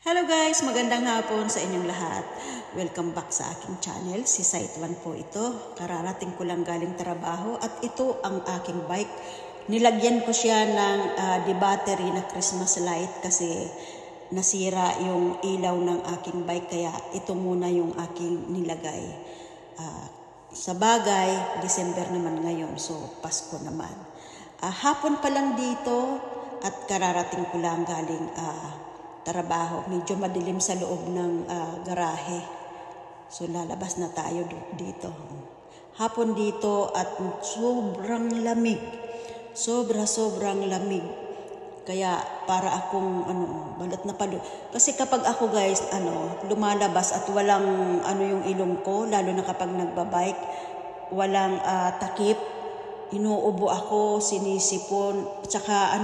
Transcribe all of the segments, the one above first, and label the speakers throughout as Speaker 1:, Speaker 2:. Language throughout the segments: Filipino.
Speaker 1: Hello guys! Magandang hapon sa inyong lahat. Welcome back sa aking channel. Si Site 1 po ito. Kararating ko lang galing trabaho at ito ang aking bike. Nilagyan ko siya ng battery na Christmas light kasi nasira yung ilaw ng aking bike kaya ito muna yung aking nilagay. Sa bagay, December naman ngayon, so Pasko naman. Hapon pa lang dito at kararating ko lang galing trabaho. Medyo madilim sa loob ng garahe. So lalabas na tayo dito. Hapon dito at sobrang lamig. Sobrang lamig. Kaya para akong balot na palo. Kasi kapag ako guys, lumalabas at walang yung ilong ko, lalo na kapag nagbabike, walang takip, inuubo ako, sinisipon, at saka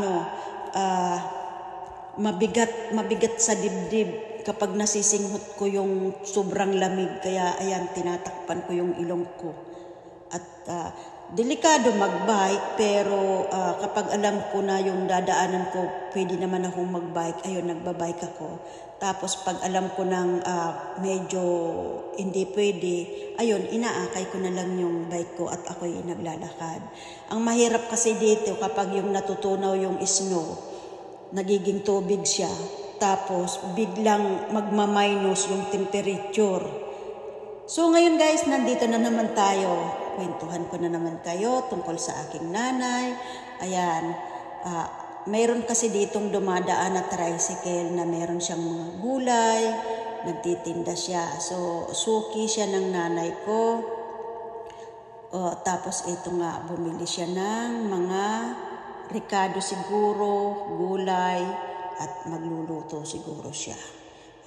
Speaker 1: mabigat sa dibdib kapag nasisinghot ko yung sobrang lamig. Kaya ayan, tinatakpan ko yung ilong ko. At delikado magbike, pero kapag alam ko na yung dadaanan ko, pwede naman akong magbike, ayun, nagbabike ako. Tapos pag alam ko ng medyo hindi pwede, ayun, inaakay ko na lang yung bike ko at ako'y naglalakad. Ang mahirap kasi dito kapag yung natutunaw yung snow, nagiging tubig siya, tapos biglang magmaminus yung temperature. So ngayon guys, nandito na naman tayo. Kwentuhan ko na naman kayo tungkol sa aking nanay. Ayan, mayroon kasi ditong dumadaan na tricycle na mayroon siyang mga gulay, nagtitinda siya. So suki siya ng nanay ko. Tapos ito nga, bumili siya ng mga ricado siguro, gulay, at magluluto siguro siya.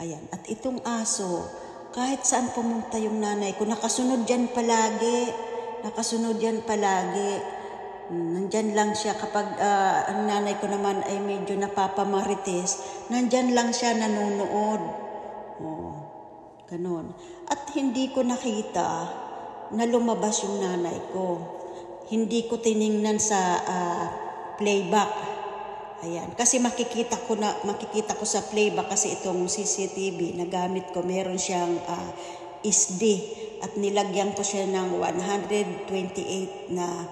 Speaker 1: Ayan. At itong aso, kahit saan pumunta yung nanay ko, nakasunod yan palagi. Nandyan lang siya kapag ang nanay ko naman ay medyo napapamarites, nandyan lang siya nanonood. Ganun. At hindi ko nakita na lumabas yung nanay ko. Hindi ko tiningnan sa playback. Ayan, kasi makikita ko sa playback kasi itong CCTV na gamit ko, meron siyang SD at nilagyan ko siya ng 128 na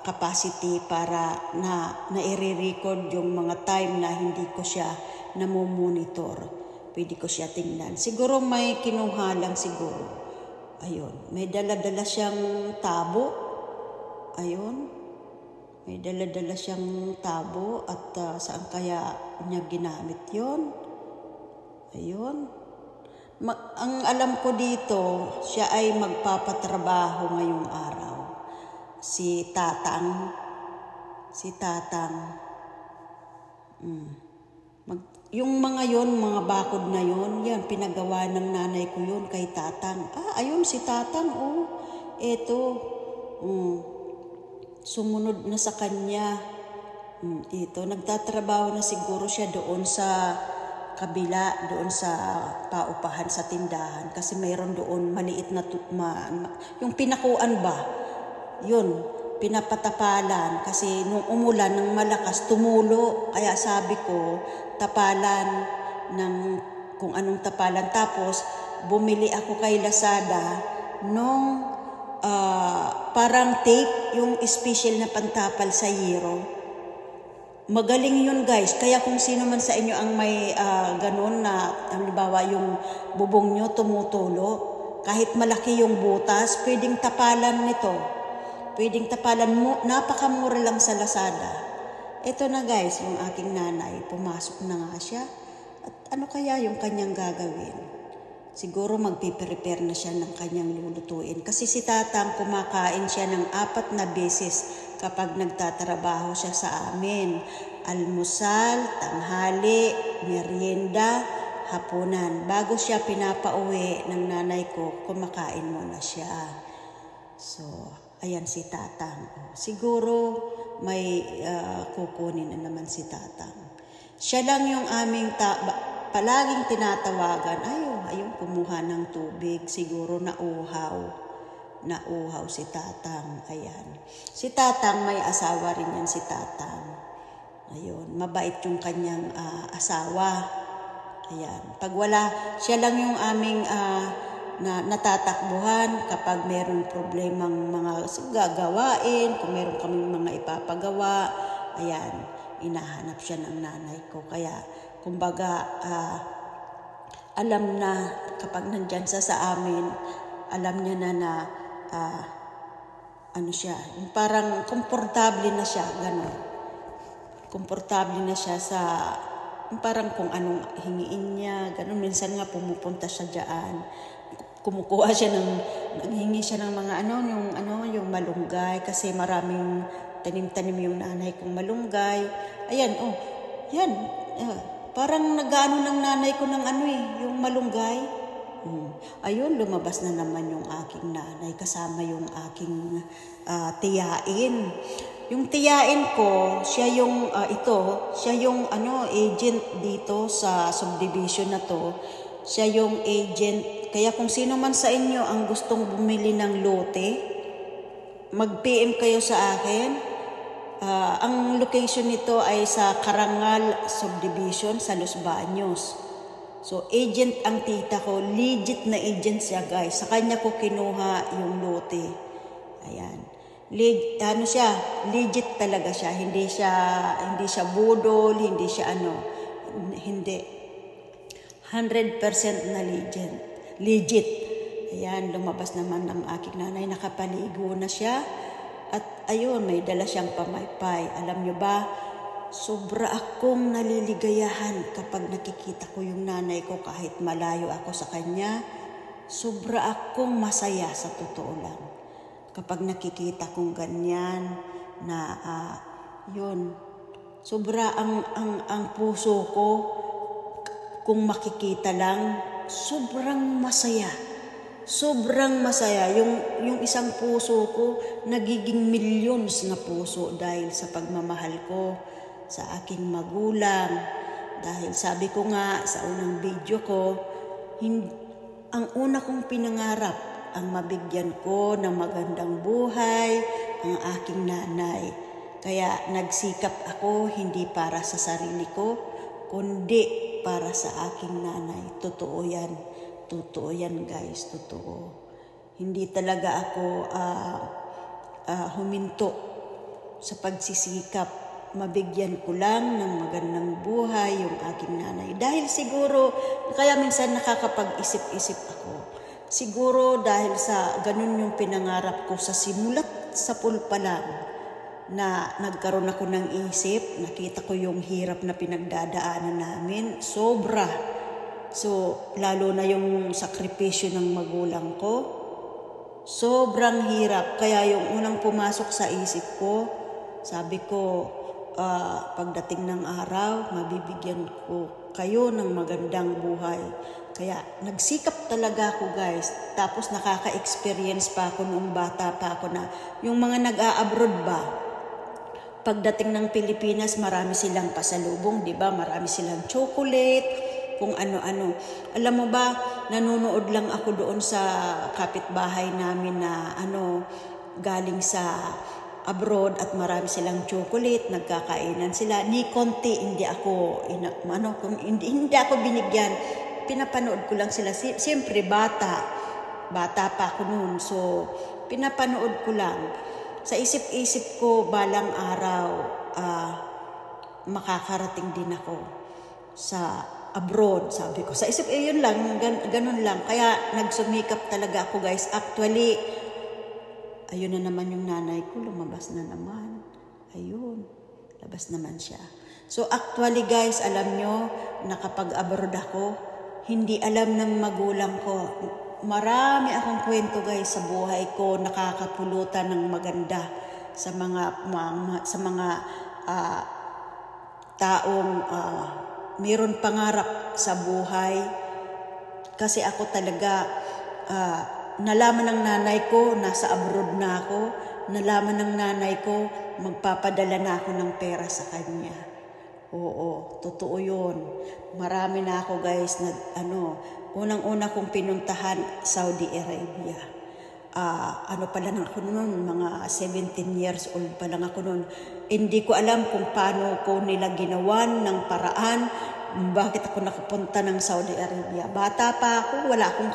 Speaker 1: capacity para na i-record yung mga time na hindi ko siya namomonitor. Pwede ko siya tingnan. Siguro may kinuha lang siguro. Ayun, may dala-dala siyang tabo. Ayun. May dala-dala siyang tabo at saan kaya niya ginamit yon? Ayun. Ang alam ko dito, siya ay magpapatrabaho ngayong araw. Si Tatang. Yung mga yon, mga bakod na yon, yan, pinagawa ng nanay ko yon kay Tatang. Ayun, si Tatang, eto, sumunod na sa kanya. Ito, nagtatrabaho na siguro siya doon sa kabila, doon sa paupahan sa tindahan. Kasi mayroon doon maliit na yung pinakuan ba? Yun, pinapatapalan. Kasi nung umulan ng malakas, tumulo. Kaya sabi ko, tapalan ng kung anong tapalan. Tapos, bumili ako kay Lazada nung parang tape, yung special na pantapal sa yero. Magaling yun guys. Kaya kung sino man sa inyo ang may ganun na, halimbawa yung bubong nyo tumutulo, kahit malaki yung butas, pwedeng tapalan nito. Pwedeng tapalan mo, napakamura lang sa Lazada. Ito na guys, yung aking nanay, pumasok na nga siya. At ano kaya yung kanyang gagawin? Siguro magpiprepare na siya ng kanyang lulutuin. Kasi si Tatang kumakain siya ng 4 na beses kapag nagtatrabaho siya sa amin. Almusal, tanghali, merienda, hapunan. Bago siya pinapauwi ng nanay ko, kumakain muna siya. So, ayan si Tatang. Siguro may kukunin na naman si Tatang. Siya lang yung aming palaging tinatawagan. Ayun, kumuha ng tubig. Siguro nauhaw si Tatang. Ayan. Si Tatang, may asawa rin yan si Tatang. Ayun, mabait yung kanyang asawa. Ayan. Pag wala, siya lang yung aming na natatakbuhan kapag meron problemang mga gagawain, kung meron kaming mga ipapagawa, ayan, inahanap siya ng nanay ko. Kaya, kumbaga, alam na kapag nandyan sa amin, alam niya na ano siya, yung parang komportable na siya, gano'n. Komportable na siya sa, yung parang kung anong hingiin niya, gano'n. Minsan nga pumupunta siya dyan, kumukuha siya nanghingi siya ng mga yung malunggay, kasi maraming tanim-tanim yung nanay kong malunggay. Ayan, yan, parang nag-ano ng nanay ko ng yung malunggay. Ayun, lumabas na naman yung aking nanay kasama yung aking tiyain. Yung tiyain ko, siya yung agent dito sa subdivision na to. Siya yung agent. Kaya kung sino man sa inyo ang gustong bumili ng lote, mag-PM kayo sa akin. Ang location nito ay sa Karangal Subdivision sa Los Baños. So, agent ang tita ko. Legit na agent siya, guys. Sa kanya ko kinuha yung lote. Ayan. Legit talaga siya. Hindi siya budol, hindi siya hindi. 100% na legit. Ayan, lumabas naman ang aking nanay. Nakapaligo na siya. At ayun, may dala siyang pamaypay. Alam nyo ba, sobra akong naliligayahan kapag nakikita ko yung nanay ko kahit malayo ako sa kanya. Sobra akong masaya sa totoo lang. Kapag nakikita kong ganyan na yun, sobra ang puso ko kung makikita lang, sobrang masaya. Sobrang masaya. Yung isang puso ko, nagiging millions na puso dahil sa pagmamahal ko sa aking magulang. Dahil sabi ko nga sa unang video ko, ang una kong pinangarap, ang mabigyan ko ng magandang buhay, ang aking nanay. Kaya nagsikap ako hindi para sa sarili ko, kundi para sa aking nanay. Totoo yan. Totoo yan, guys. Totoo. Hindi talaga ako huminto sa pagsisikap. Mabigyan ko lang ng magandang buhay yung aking nanay. Dahil siguro, kaya minsan nakakapag-isip-isip ako. Siguro dahil sa ganun yung pinangarap ko sa simulat sa pulpa lang, na nagkaroon ako ng isip, nakita ko yung hirap na pinagdadaanan namin, sobra. So, lalo na yung sakripisyo ng magulang ko, sobrang hirap. Kaya yung unang pumasok sa isip ko, sabi ko, pagdating ng araw, mabibigyan ko kayo ng magandang buhay. Kaya nagsikap talaga ako, guys. Tapos nakaka-experience pa ako noong bata pa ako na yung mga nag-a-abroad ba, pagdating ng Pilipinas, marami silang pasalubong, di ba? Marami silang chocolate, kung ano-ano. Alam mo ba, nanonood lang ako doon sa kapitbahay namin na galing sa abroad at marami silang chocolate, nagkakainan sila. Ni konti, hindi ako binigyan. Pinapanood ko lang sila. Siyempre, bata pa ako noon. So, pinapanood ko lang. Sa isip-isip ko, balang araw, makakarating din ako sa abroad, sabi ko. Sa isip, yun lang, ganun lang. Kaya nagsumikap talaga ako, guys. Actually, ayun na naman yung nanay ko, lumabas na naman. Ayun, labas naman siya. So actually, guys, alam nyo, nakapag-abroad ako, hindi alam ng magulang ko. Marami akong kwento, guys, sa buhay ko, nakakapulutan ng maganda sa mga taong mayroon pangarap sa buhay. Kasi ako talaga, nalaman ng nanay ko, nasa abroad na ako, nalaman ng nanay ko, magpapadala na ako ng pera sa kanya. Oo, totoo yun. Marami na ako, guys, unang-una kong pinuntahan, Saudi Arabia. Pa lang ako noon, mga 17 years old pa lang ako noon. Hindi ko alam kung paano ko nila ginawan ng paraan bakit ako nakapunta ng Saudi Arabia. Bata pa ako, wala akong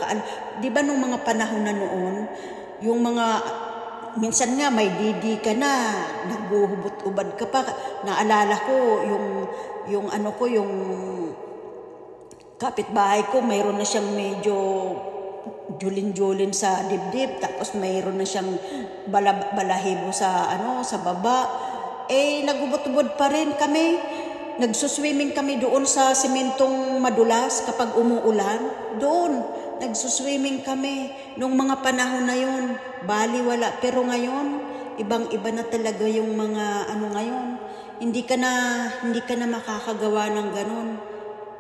Speaker 1: di ba nung mga panahon na noon, yung mga, minsan nga may didi ka na, nagbuhubot-ubad ka pa. Naalala ko, yung kapitbahay ko, mayroon na siyang medyo julin-julin sa dibdib, tapos mayroon na siyang balahibo sa baba. Naghubot-ubod pa rin kami. Nagsuswimming kami doon sa simentong madulas kapag umuulan. Doon, nagsuswimming kami nung mga panahon na yun. Baliwala. Pero ngayon, ibang-iba na talaga yung mga ngayon. Hindi ka na makakagawa ng ganun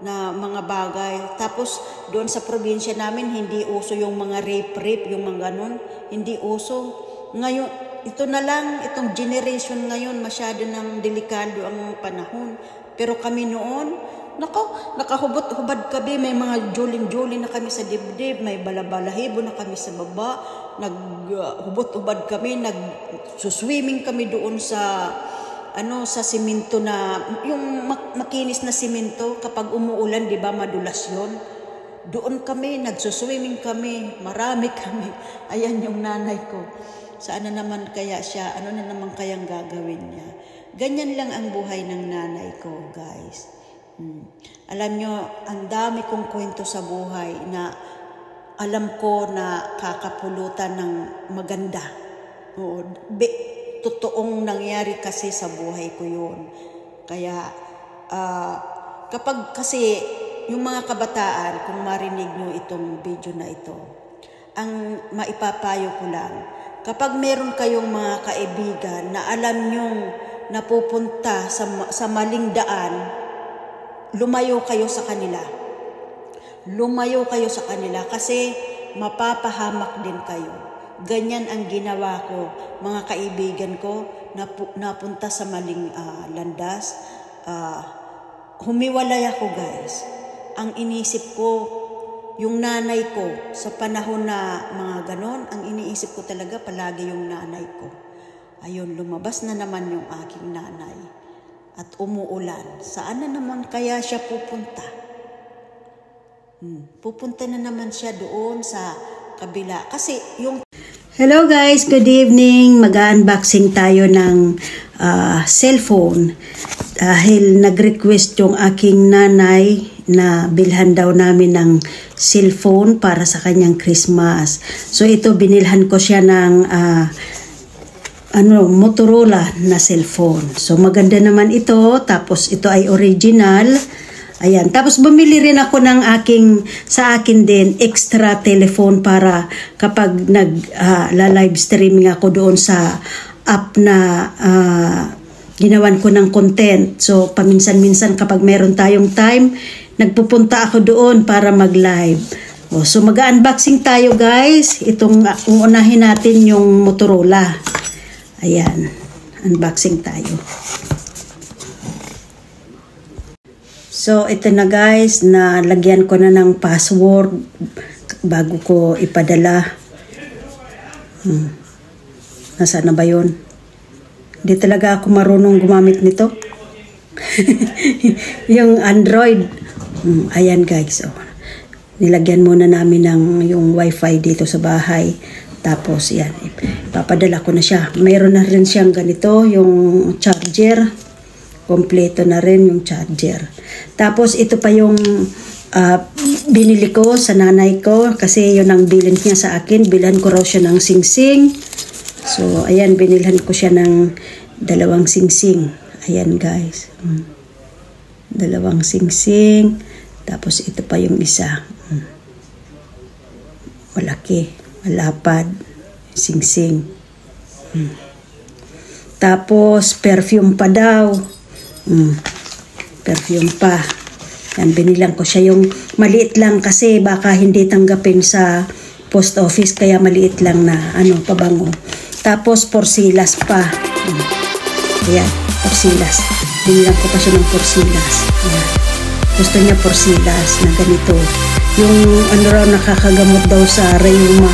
Speaker 1: na mga bagay. Tapos doon sa probinsya namin, hindi uso yung mga rape, yung mga ganun. Hindi uso. Ngayon, ito na lang, itong generation ngayon, masyado ng delikado ang panahon. Pero kami noon, nakahubot-hubad kami, may mga juling-juling na kami sa dibdib, may balabalahibo na kami sa baba, naghubot-hubad kami, nagsuswimming kami doon sa simento na, yung makinis na simento, kapag umuulan, di ba, madulas yun. Doon kami, nagsuswimming kami, marami kami. Ayan yung nanay ko. Saan na naman kaya siya? Ano na naman kayang gagawin niya? Ganyan lang ang buhay ng nanay ko, guys. Alam nyo, ang dami kong kwento sa buhay na alam ko na kakapulutan ng maganda. Oo, totoong nangyari kasi sa buhay ko yun. Kaya, kapag kasi yung mga kabataan, kung marinig nyo itong video na ito, ang maipapayo ko lang, kapag meron kayong mga kaibigan na alam nyong napupunta sa maling daan, lumayo kayo sa kanila. Lumayo kayo sa kanila kasi mapapahamak din kayo. Ganyan ang ginawa ko, mga kaibigan ko, napunta sa maling landas. Humiwalay ako, guys. Ang inisip ko, yung nanay ko, sa panahon na mga ganon, ang iniisip ko talaga palagi yung nanay ko. Ayun, lumabas na naman yung aking nanay. At umuulan. Saan na naman kaya siya pupunta? Pupunta na naman siya doon sa kabila. Kasi yung... Hello guys, good evening. Mag-unboxing tayo ng cellphone. Dahil nag-request yung aking nanay na bilhan daw namin ng cellphone para sa kanyang Christmas. So ito, binilhan ko siya ng Motorola na cellphone. So maganda naman ito, tapos ito ay original. Ayan, tapos bumili rin ako ng sa akin din extra telephone para kapag live streaming ako doon sa app na ginawan ko ng content. So paminsan-minsan kapag meron tayong time, nagpupunta ako doon para mag-live. So mag-unboxing tayo, guys. Itong uunahin natin yung Motorola. Ayan, unboxing tayo. So ito na, guys, na lagyan ko na ng password bago ko ipadala. Nasaan na ba yun? Hindi talaga ako marunong gumamit nito. Yung Android. Ayan, guys. Nilagyan muna namin ng yung wifi dito sa bahay. Tapos yan, ipapadala ko na siya. Mayroon na rin siyang ganito, yung charger. Kompleto na rin yung charger. Tapos ito pa yung binili ko sa nanay ko. Kasi yun ang bilin niya sa akin. Bilhan ko raw siya ng singsing. So ayan, binilhan ko siya ng 2 singsing. Ayan, guys. 2 singsing. Tapos ito pa yung isa. Malaki. Malapad. Singsing. Tapos perfume pa daw. Perfume pa. Yan, binilang ko siya yung maliit lang kasi baka hindi tanggapin sa post office kaya maliit lang na pabango. Tapos porsilas pa. Ayan, porsilas. Binilang ko pa siya ng porsilas. Ayan. Gusto niya porsilas na ganito. Yung raw nakakagamot daw sa rheuma.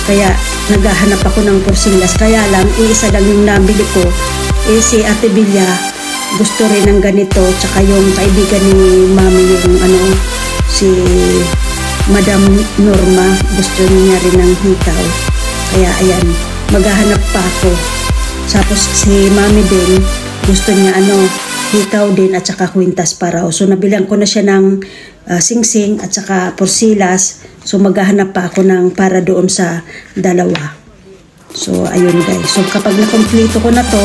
Speaker 1: Kaya naghahanap ako ng porsilas. Kaya lang, iisa lang yung nabili ko. Si Ate Bilya, gusto rin ng ganito, tsaka yung kaibigan ni Mami, yung si Madam Norma, gusto niya rin ng hikaw. Kaya ayan, maghahanap pa ako. Tapos si Mami din, gusto niya hikaw din at saka kwintas pa raw. So nabilang ko na siya ng singsing at saka porsilas. So maghahanap pa ako ng para doon sa dalawa. So ayun guys. So kapag nakompleto ko na to,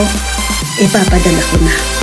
Speaker 1: ipapadala ko na.